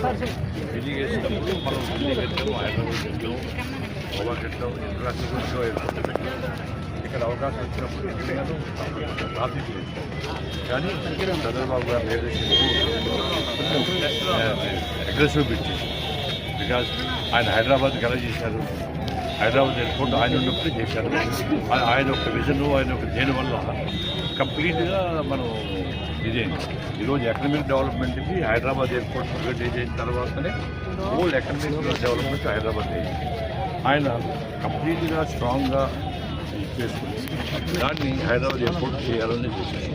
ఢిల్లీ వేసినప్పుడు మనం ఢిల్లీ కట్టాము, హైదరాబాద్ కట్టాము, గోవా కట్టాము, ఇంటర్నేషనల్ షో ఎయిర్పోర్ట్ పెట్టాము. ఇక్కడ అవకాశం వచ్చినప్పుడు ఎక్కడైనా ట్రాఫిక్ లేదు. కానీ చంద్రబాబు గారు అగ్రెసివ్ పెట్టేసి బికాజ్ ఆయన హైదరాబాద్కి ఎలా చేశారు, హైదరాబాద్ ఎయిర్పోర్ట్ ఆయన ఉన్నప్పుడు చేశారు. ఆయన ఒక విజన్, ఆయన ఒక దేని వల్ల కంప్లీట్గా మనం ఇదేంటి ఈరోజు ఎకనమిక్ డెవలప్మెంట్కి హైదరాబాద్ ఎయిర్పోర్ట్ ప్రైవేటైజ్ అయిన తర్వాతనే హోల్ ఎకనమిక్ డెవలప్మెంట్ హైదరాబాద్ అయింది. ఆయన కంప్లీట్గా స్ట్రాంగ్గా చేసుకుని దాన్ని హైదరాబాద్ ఎయిర్పోర్ట్ చేయాలని చేశారు.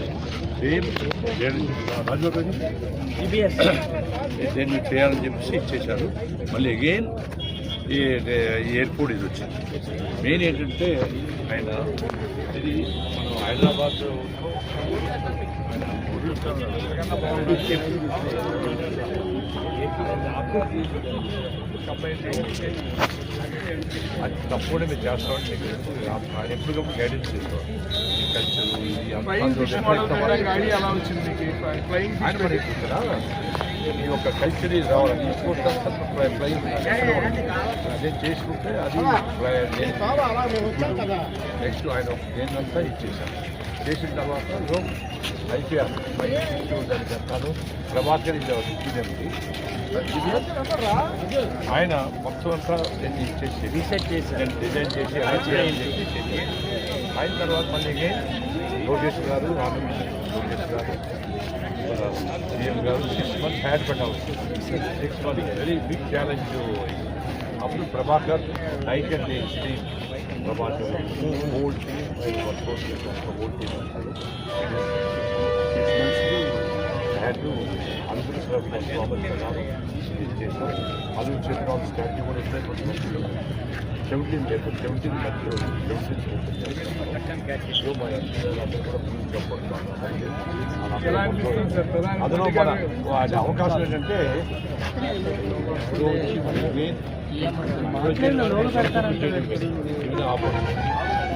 దీన్ని చేయాలని చెప్పేసి ఇచ్చేశారు. మళ్ళీ అగైన్ ఈ ఎయిర్పోర్ట్ ఇది వచ్చింది. మెయిన్ ఏంటంటే ఆయన ఇది మనం హైదరాబాద్ అది తప్పకుండా మీరు చేస్తామని ఆయన ఎప్పటికప్పుడు గైడెన్స్ చేస్తాం. కల్చర్ ఆయన మరి ఈ యొక్క కల్చర్ రావాలని ఫ్లయింగ్ అదే చేసుకుంటే అది నెక్స్ట్ ఆయన దేనికంతా ఇచ్చేసాను. చేసిన తర్వాత అయిపోయాను దానికి చెప్తాను. ప్రభాకర్ ఇచ్చిందండి ఆయన మొత్తం అంతా దీన్ని ఇచ్చేసి రీసెట్ చేసి డిజైన్ చేసి అయిన తర్వాత మళ్ళీ లోకేష్ గారు లోకేష్ గారు సీఎం గారు 6 months హ్యాడ్ పెట్టవచ్చు. 6 months వెరీ బిగ్ ఛాలెంజ్. అప్పుడు Prabhakar night and day sleep Prabhakar old team old team అంటారు. 6 months హ్యాడ్ టు అనుకూల చేశాం. అది చెప్పిన స్టాట్యూ కూడా ఇప్పుడే 17 చెప్పండి 17 మధ్యలో 17 అందులో మన అవకాశం ఏంటంటే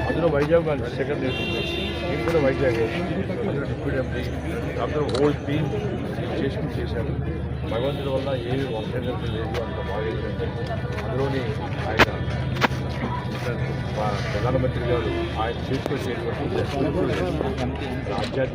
అందులో వైజాగ్ సెకండ్ నేను కూడా వైజాగ్ అందులో డిప్యూటీ ఎంపీ అందరూ హోల్ టీమ్ చేసుకుని చేశారు. భగవంతుడి వల్ల ఏ వంశం లేదు, అంత బాగా అందులోని ఆయన ప్రధానమంత్రి గారు ఆయన చేసుకొచ్చేటువంటి ఆధ్యాత్మిక